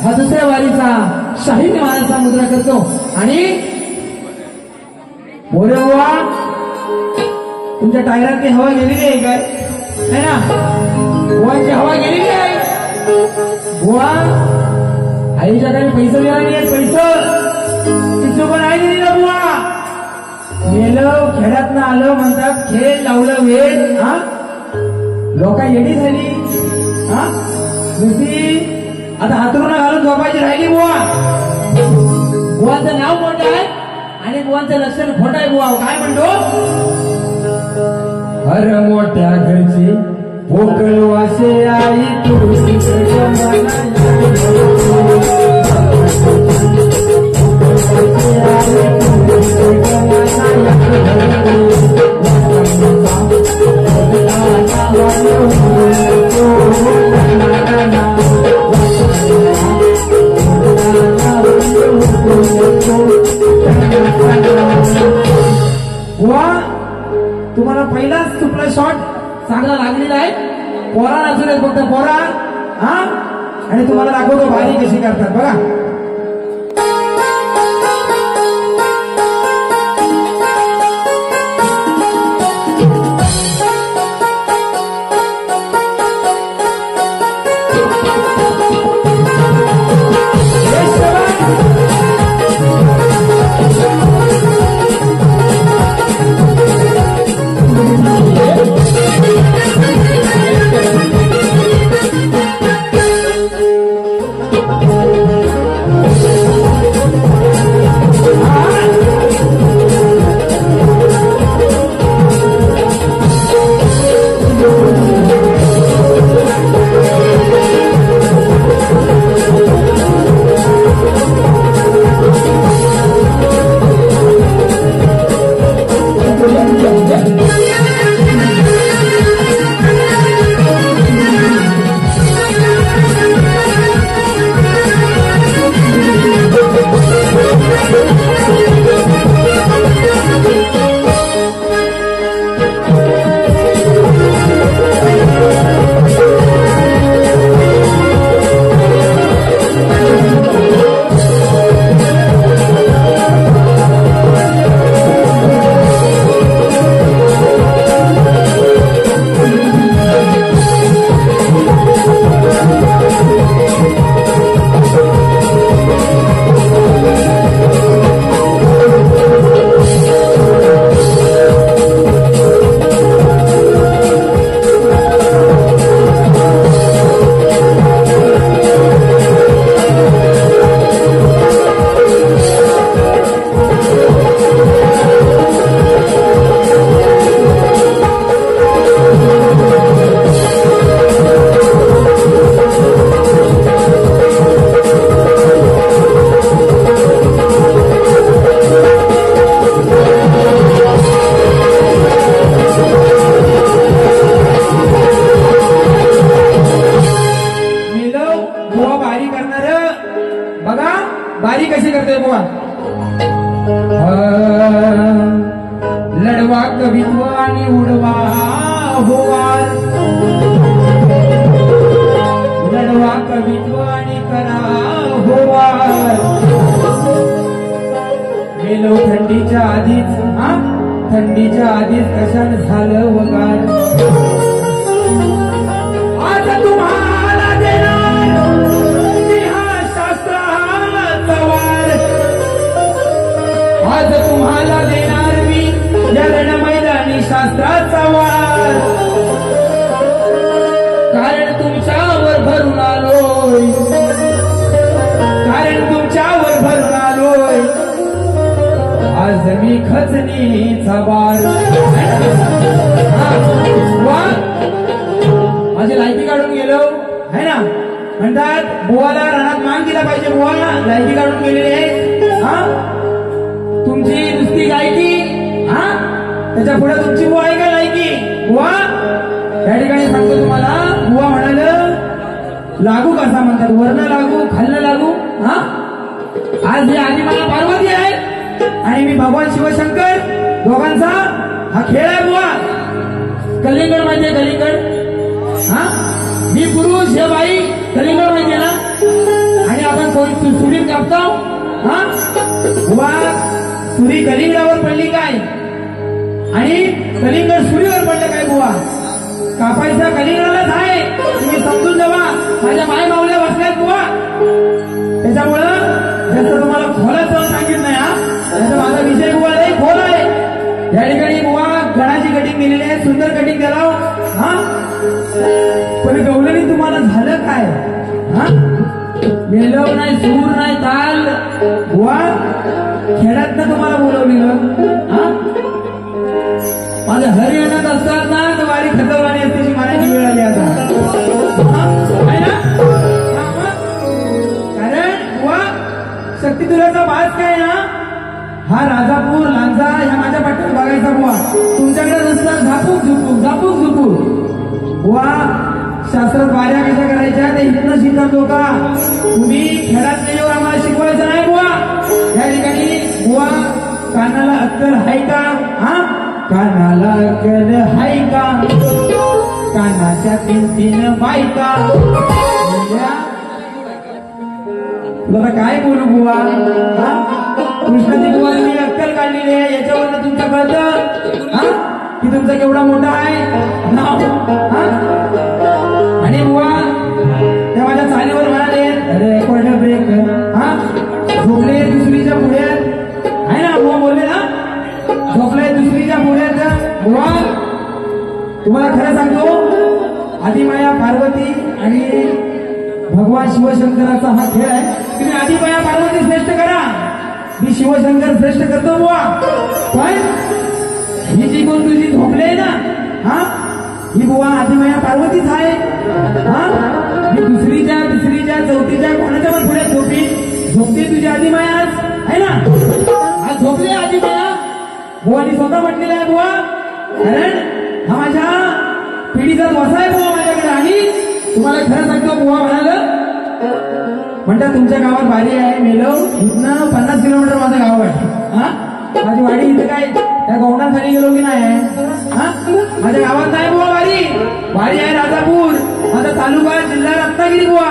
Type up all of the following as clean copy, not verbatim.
हा दुसऱ्या वारीचा शाही महाराजचा मुद्रा करतो आणि बोरे बुवा तुमच्या टायरात ती हवा गेलेली आहे काय है ना बुवांची हवा गेलेली आहे बुवा आईच्या काही पैसे दिला नाही पैसे तिचं पण आई दिली ना बुवा गेलं खेड्यात ना आलं म्हणतात खेळ लावलं वेळ हा लोक येडी झाली हा नुसती आता हातरुणा घालून झोपायची राहिली बुवा बुवांचं नाव मोठं आहे आणि बुवांचं लक्षण खोटं आहे बुवा काय म्हणतो हर मोठ्या घरची पोकळ वासे आई तुळशी तुम्हाला पहिलाच चुकला शॉट चांगला लागलेला आहे पोरा नाचू फक्त पोरा हा आणि तुम्हाला दाखवतो भारी कशी करतात बघा उडवा होवार लढवा कवित्व आणि करा होवार गेलो थंडीच्या आधीच थंडीच्या आधीच कशाने झालं वगार आज तुम्हाला देणार शास्त्राचा वार आज तुम्हाला देणार मी या रणमैदानी शास्त्राचा वार कारण तुमच्यावर भरून आलोय कारण तुमच्यावर भरून आलोय आज मी खचनीचा बार माझी लायकी काढून गेलो है ना म्हणतात बुवाला रानात मान दिला पाहिजे बुवाला लायकी काढून गेलेली आहे तुमची नुसती गायकी त्याच्या पुढे तुमची बुवा आहे का लायकी बुवा त्या ठिकाणी सांगतो तुम्हाला बुवा म्हणाल लागू कसा म्हणतात वर्ण लागू खाल्लं लागू आज ही आधी मला पार्वती आहे आणि मी भगवान शिवशंकर दोघांचा हा खेळ आहे बुवा कलिंगड माहितीये कलिंगड मी पुरुष हे बाई कलिंगड माहितीये ना आणि आपण कोणी सुरी कापतो बुवा सुरी कलिंगडावर पडली काय आणि कलिंगड सुरीवर पडलं काय बुवा कापायचा कलिंगडालाच आहे तुम्ही समजून जावा माझ्या माय मावल्या बसल्यात बुवा त्याच्यामुळं जास्त तुम्हाला खोलाचं सांगितलं नाही त्याचा माझा विषय बुवा लय खोल आहे या ठिकाणी बुवा गणाची कटिंग केलेली आहे सुंदर कटिंग केला पण गवलनी तुम्हाला झालं काय मेलव नाही सूर नाही ताल बुवा खेड्यातनं तुम्हाला बोलवलेलं माझं हरियाणात असतात ना तर वारी खतरवाणी असते मानाची वेळ आली आता आहे ना कारण बुवा शक्ती तुलाचा बाज काय ना हा राजापूर लांजा ह्या माझ्या पाठीवर बघायचा बुवा तुमच्याकडे नसतात झापूक झुपूक झापूक झुपूक बुवा शास्त्रात वाऱ्या कशा करायच्या ते इथनं शिकवतो का तुम्ही खेळात गेल्यावर आम्हाला शिकवायचं नाही बुवा या ठिकाणी बुवा कानाला अक्कल हाय का कानाला अक्कल हाय का कानाच्या तीन बायका तुला काय बोलू बुवा कृष्णाची बुवा तुम्ही अक्कल काढलेली आहे याच्यावरनं तुमचं कळतं की तुमचा केवढा मोठा आहे नाव आणि बुवा त्या माझ्या चालीवर म्हणाले अरे क्वार्टर ब्रेक झोपले दुसरीच्या पुढ्यात आहे ना बुवा बोलले ना झोपले दुसरीच्या पुढ्यात बुवा तुम्हाला खरं सांगतो आदिमाया पार्वती आणि भगवान शिवशंकराचा हा खेळ आहे तुम्ही आदिमाया पार्वती श्रेष्ठ करा मी शिवशंकर श्रेष्ठ करतो बुवा पण ही जी कोण तुझी झोपले ना ही बुवा आदिमाया पार्वतीच आहे मी दुसरीच्या तिसरीच्या चौथीच्या कोणाच्या पण पुढे झोपते तुझी आदिमाया आहे ना आज झोपले आदिमाया बुवानी स्वतः म्हटलेला आहे बुवा कारण हा माझ्या पिढीचा वसा आहे बुवा माझ्याकडे आणि तुम्हाला खरं सांगतो बुवा म्हणाल म्हणतात तुमच्या गावात वारी आहे मेलो इथनं 50 किलोमीटर माझं गाव आहे माझी वाडी इथं काय त्या गौंडाखाली गेलो की नाही माझ्या गावात नाही बुवा वारी आहे राजापूर माझा तालुका जिल्हा रत्नागिरी बुवा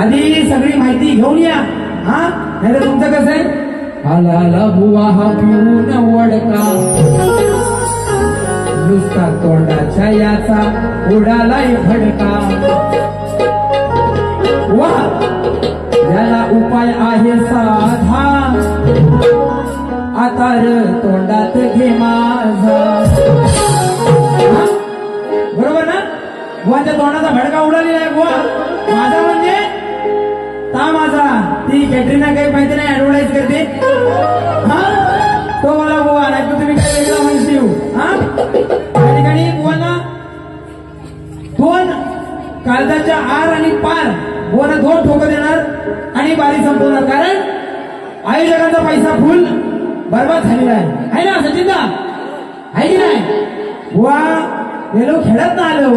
आधी सगळी माहिती घेऊन या नाही तर तुमचं कसं आहे आला बुवा हा पिऊन वडका नुसता तोंडाच्या याचा उडालाय फडका वा याला उपाय आहे साधा आता तोंडात घे माझा बरोबर ना बुवाच्या तोंडाचा भडका उडालेला आहे बुवा माझा म्हणजे ता माझा ती कॅटरीना काही माहिती नाही ऍडव्हर्टाईज करते तो मला बुवा नाही तर तुम्ही काय वेगळा म्हणशील त्या ठिकाणी बुवांना दोन काळजाच्या आर आणि पार बुवांना दोन ठोकं देणार आणि बारी संपवणार कारण आयोजकांचा पैसा फुल बरबाद झालेला आहे ना सचिनदा आहे की नाही बुवा गेलो खेळत ना आलो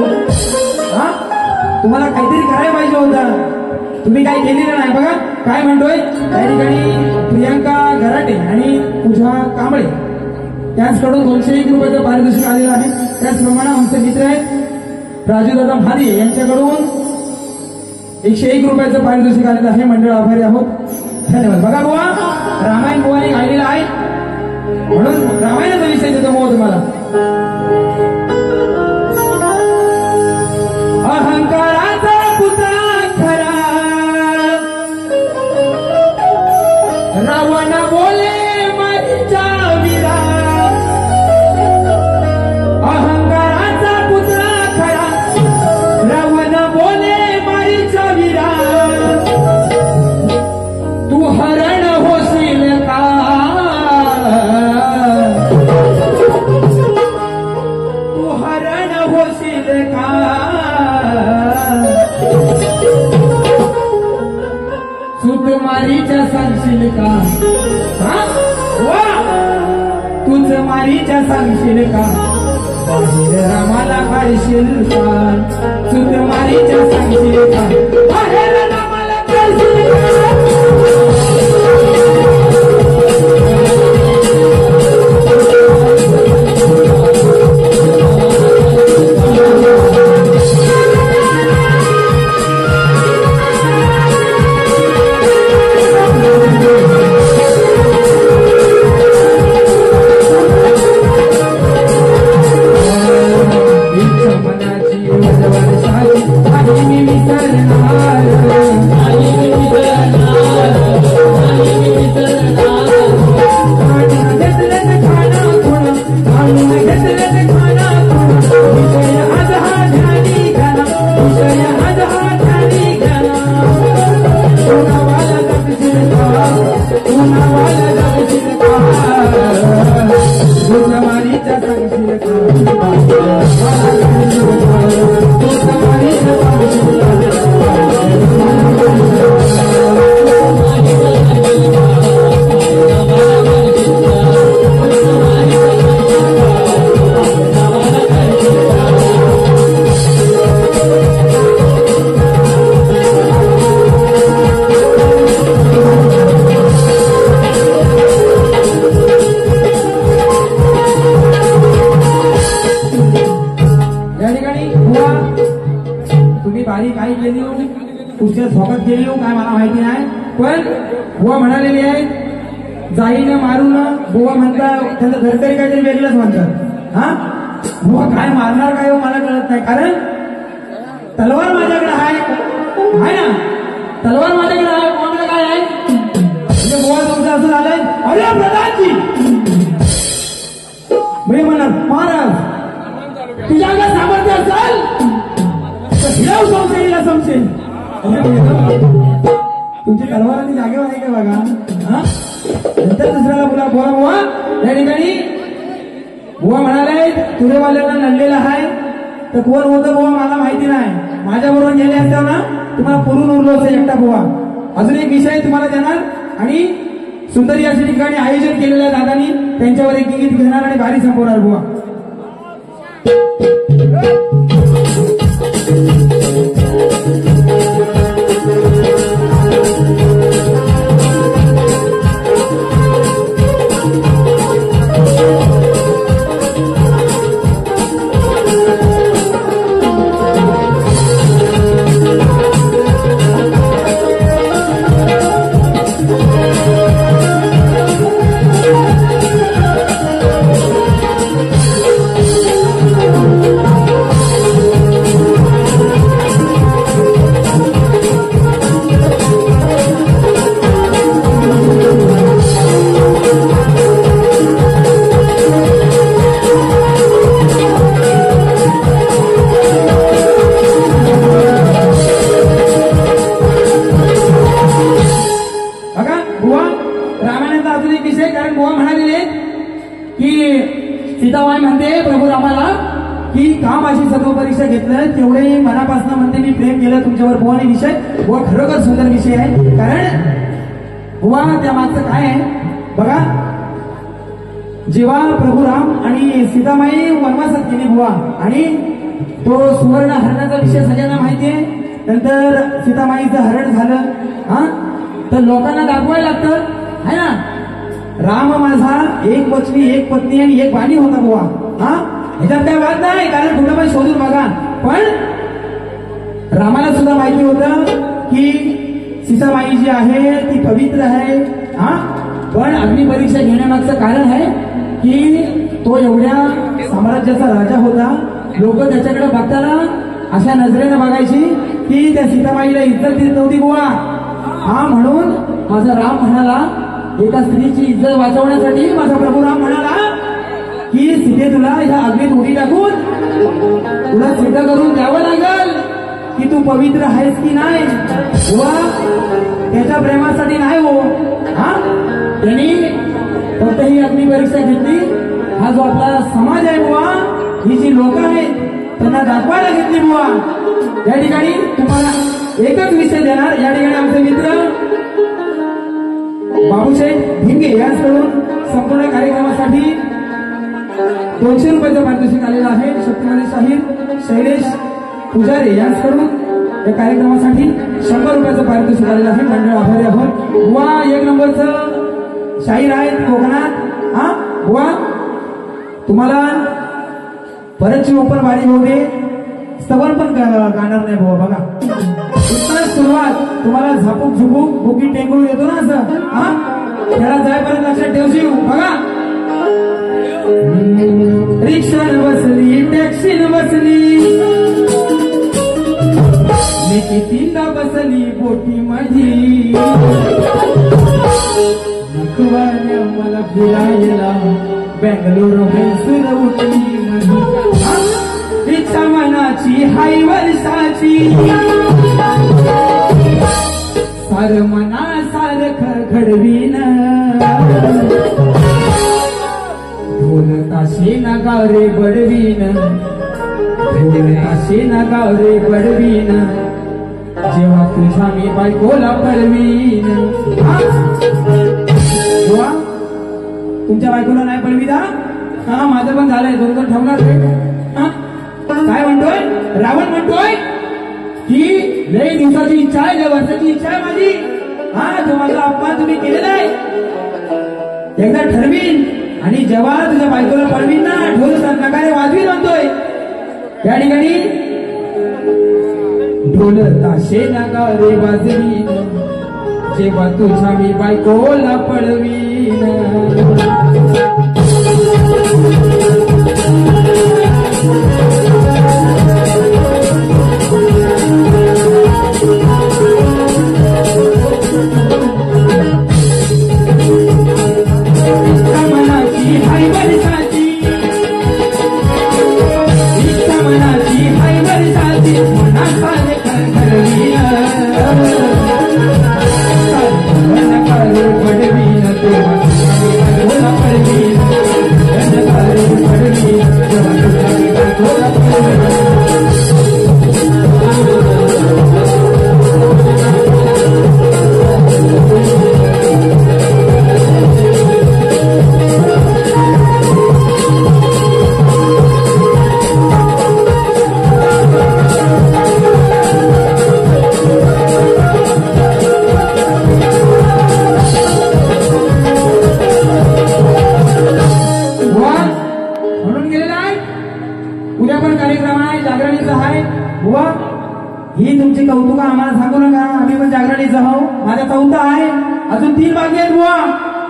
तुम्हाला काहीतरी करायला पाहिजे होतं तुम्ही काही केलेलं नाही बघा काय म्हणतोय त्या ठिकाणी प्रियांका गराटे आणि पूजा कांबळे त्यांच्याकडून 201 रुपयाचं पारितोषिक आलेलं आहे. त्याचप्रमाणे आमचे मित्र आहेत राजूदादा भारी यांच्याकडून 101 रुपयाचं पारितोषिक आलेलं आहे. मंडळ आभारी आहोत. धन्यवाद. बघा बुवा, रामायण बुवाने गायलेलं आहे म्हणून रामायणाचा विषय देतो बुवा तुम्हाला. अहंकाराचा पुतळा खरा रावण बोले माझ्या वीरा. अहंकाराचा पुतळा खरा रावण बोले माझ्या वीरा. तू हरण होशील का मारीच्या सांगशील का. तुझ मारीच्या सांगशील का बाहेर रामाला काढशील का. तुझ मारीच्या सांगशील का बाहेर रामाला काढशील का. जाईनं मारून बुवा म्हणतात त्याला धरतरी काहीतरी वेगळंच म्हणतात. हा बुवा काय मारणार काय मला कळत नाही. कारण तलवार माझ्याकडे आहे ना. तलवार माझ्याकडे आहे. कोणाकडे काय आहे म्हणजे बुवा तुमचं असं झालंय. अरे प्रधानजी मी म्हणत महाराज तुझ्याकडे सामर्थ्य असेल तर हिराव संशयीला संशय. तुमची तलवार आणि जागेवर आहे का बघा. हा नंतर दुसऱ्याला बोला बुवा बुवा या ठिकाणी बुवा म्हणाले तुरेवाल्याला नडलेला आहे तर कोण होतं बुवा मला माहिती नाही. माझ्या बरोबर गेले असताना ना तुम्हाला पुरून उरलो असं एकटा बुवा. अजून एक विषय तुम्हाला देणार आणि सुंदर या ठिकाणी आयोजन केलेलं आहे दादानी. त्यांच्यावर एक गीत घेणार आणि भारी संपवणार बुवा. सीताबाई म्हणते प्रभू रामाला की का माझी सर्व परीक्षा घेतलं तेवढे मनापासून म्हणते मी प्रेम केलं तुमच्यावर बुवा. आणि विषय बुवा खरोखर सुंदर विषय आहे. कारण बुवा त्या मागचं काय आहे बघा. जेव्हा प्रभू राम आणि सीतामाई वनवासात गेली बुवा आणि तो सुवर्ण हरणाचा विषय सगळ्यांना माहिती आहे. नंतर सीतामाईचं हरण झालं. हा तर लोकांना दाखवायला लागतं है ना. राम माझा एक वचनी, एक पत्नी आणि एक वाणी होता बुवा. हा, ह्याच्यात काय वाद नाही, कारण कुठं पण शोधून बघा. पण रामाला सुद्धा माहिती होतं की सीताबाई जी आहे ती पवित्र आहे. हा, पण अग्निपरीक्षा घेण्यामागचं कारण आहे की तो एवढ्या साम्राज्याचा राजा होता. लोक त्याच्याकडे बघताना अशा नजरेनं बघायची की त्या सीताबाईला इज्जत देत नव्हती बुवा. हा, म्हणून माझा राम म्हणाला, एका स्त्रीची इज्जत वाचवण्यासाठी माझा प्रभू राम म्हणाला की सीते तुला ह्या अग्नीत उडी टाकून तुला सिद्ध करून द्यावं लागल की तू पवित्र आहेस की नाही. बुवा त्याच्या प्रेमासाठी नाही हो. हा, त्यांनी फक्त ही अग्निपरीक्षा घेतली. हा जो आपला समाज आहे बुवा, ही जी लोक आहेत त्यांना दाखवायला घेतली बुवा. या ठिकाणी तुम्हाला एकच विषय देणार. या ठिकाणी आमचे मित्र बाबूसाहेब भिंगे यांच्याकडून संपूर्ण कार्यक्रमासाठी 200 रुपयाचं पारितोषिक आलेलं आहे. शक्तिमानी शाहीर शैलेश पुजारी यांच्याकडून या कार्यक्रमासाठी 100 रुपयाचं पारितोषिक आलेलं आहे. मंडळ आभारी आहोत. बुवा 1 नंबरचं शाहीर आहेत कोकणात. हा बुवा, तुम्हाला परतची ओपर वाडी होऊ दे, स्तवन पण गाणार नाही बुवा. बघा सुरुवात तुम्हाला झापूक झुपूक बुकी टेंगून येतो ना असं. हा, त्याला जायपर्यंत लक्षात ठेवशील. बघा, रिक्षानं बसली, टॅक्सीनं बसली, मी कितींदा बसली बोटी माझी, नखवाऱ्या मला फिरायला बेंगलोर म्हैसूर उठली माझी. इच्छा मनाची हाय वर्षाची, सार मना सारखं घडवीन, ढोल ताशे नगारे बडवीन, ढोल ताशे नगारे बडवीन, जेव्हा तुझ्या मी बायकोला पळवीन. तुमच्या बायकोला नाही पळवीदा. हा, माझं पण झालंय. 2-2 ठेवणार. काय म्हणतोय रावण? म्हणतोय की लई दिवसाची इच्छा आहे, लय वर्षाची इच्छा आहे माझी. हा, तो माझा अपमान तुम्ही केलेला आहे. एकदा ठरवीन आणि जेव्हा तुझ्या बायकोला पळवीन ना, ढोल नगारे वाजवीन म्हणतोय. या ठिकाणी ढोल ताशे नगारे वाजवीन, जेव्हा तुझ्या मी बायकोला पळवीन. ही तुमची कौतुक आम्हाला सांगू नका, आम्ही पण जागरणीचं आहो. माझा 4था आहे, अजून 3 बाकी आहेत बुवा.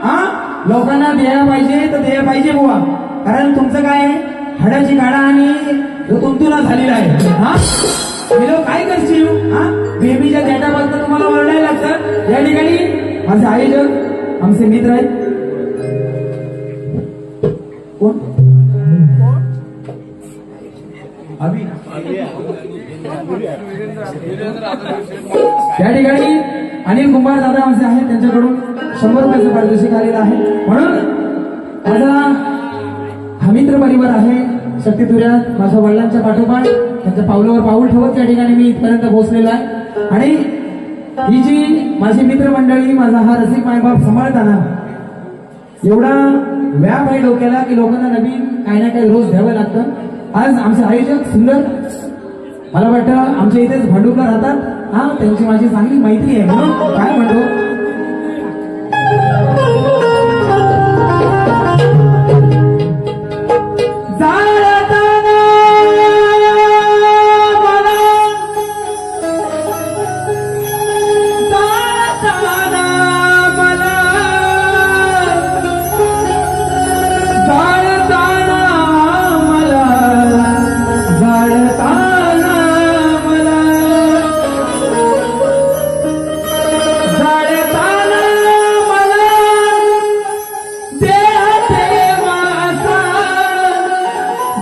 हा, लोकांना द्यायला पाहिजे तर द्यायला पाहिजे बुवा. कारण तुमचं काय हाडाची गाडा आणि तुमतुला झालेला आहे. हा, हे लोक काय करशील? हा, बेबीच्या डेटापासून तुम्हाला ओरडायला लागतात. या ठिकाणी माझे आयोजक आमचे मित्र आहेत. कोण? त्या ठिकाणी अनिल कुंभार दादा आमचे आहेत, त्यांच्याकडून 100 रुपयाचं पारितोषिक आलेलं आहे. म्हणून माझा हा मित्र परिवार आहे शक्तितुर्यात माझ्या वडिलांच्या पाठोपाठ त्यांच्या पावलावर पाऊल ठेवत त्या ठिकाणी मी इथपर्यंत पोहोचलेलो आहे. आणि ही जी माझी मित्रमंडळी, माझा हा रसिक मायबाप सांभाळताना एवढा व्याप आहे डोक्याला की लोकांना नवीन काही ना काही रोज द्यावं लागतं. आज आमचे आयोजक सुंदर, मला वाटतं आमच्या इथेच भांडुपला राहतात. हा, त्यांची माझी चांगली मैत्री आहे. म्हणून काय म्हणतो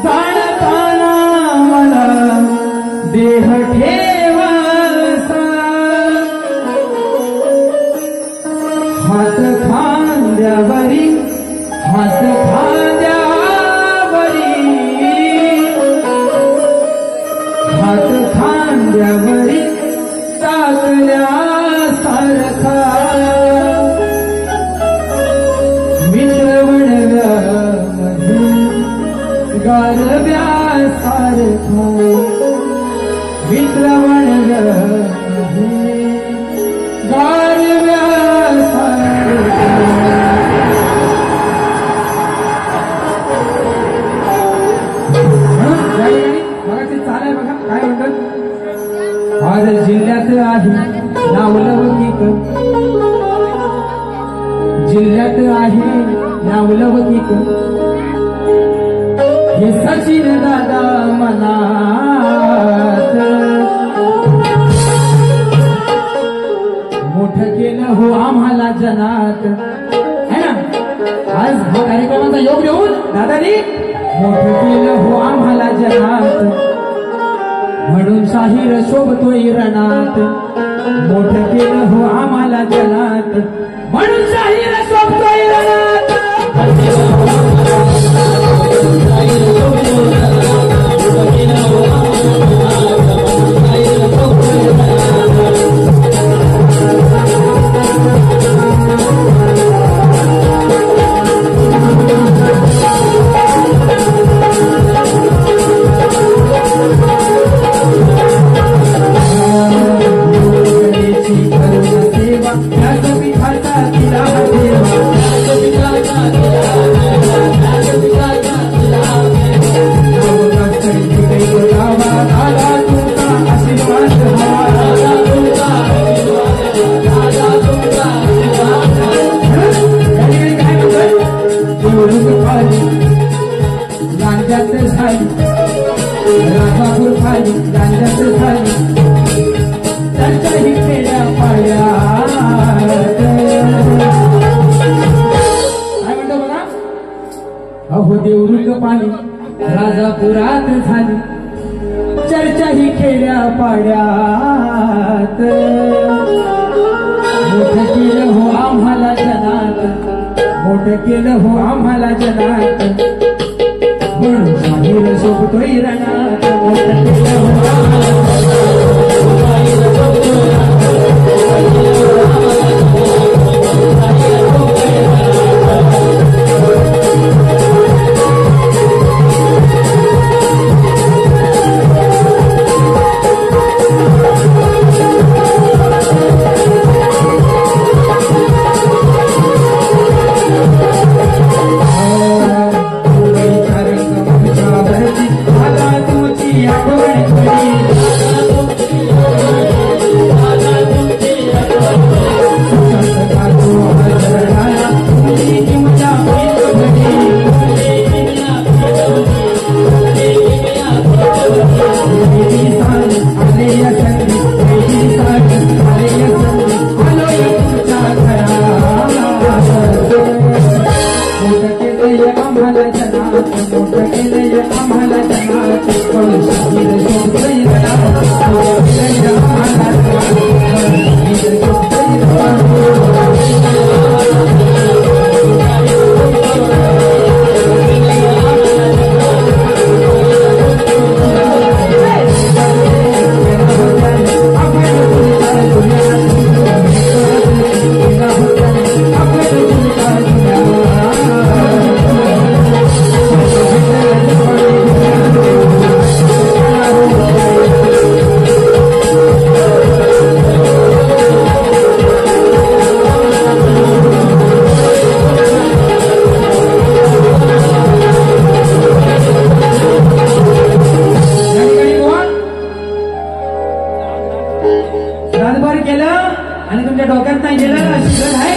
जाणताना मला देह ठेवासा हात खांद्यावरी हात खांद्यावरी हात खांद्यावरी टाकल्यासारखा मित्रवणव्यामध्ये गारव्यासारखा मित्रवणव्यामध्ये गारव्यासारखा चालाय बघा काय म्हणतात आज जिल्ह्यात आहे नावलौकिक जिल्ह्यात आहे नावलौकिक हे सचिन दादा मनात मोठं केलं हो आम्हाला जनात है ना आज हा कार्यक्रमाचा योग घेऊन दादानी मोठं केलं हो आम्हाला जनात म्हणून शाहीर शोभतोय रणात मोठं केलं हो आम्हाला जनात म्हणून शाहीर शोभतोय रणात राजापूर खाली गांजात झाली त्यांच्याही खेड्या पाड्यात काय म्हणतो बघा अहो देवरुख पाणी राजापुरात झाली चर्चा ही खेड्या पाड्यात मोठं केलं हो आम्हाला जनात मोठं केलं हो आम्हाला जनात म्हणून शाहीर शोभतोय रणात मोठं केलं हो आम्हाला रातभर केलं आणि तुमच्या डोक्यात नाही गेलं शिकत आहे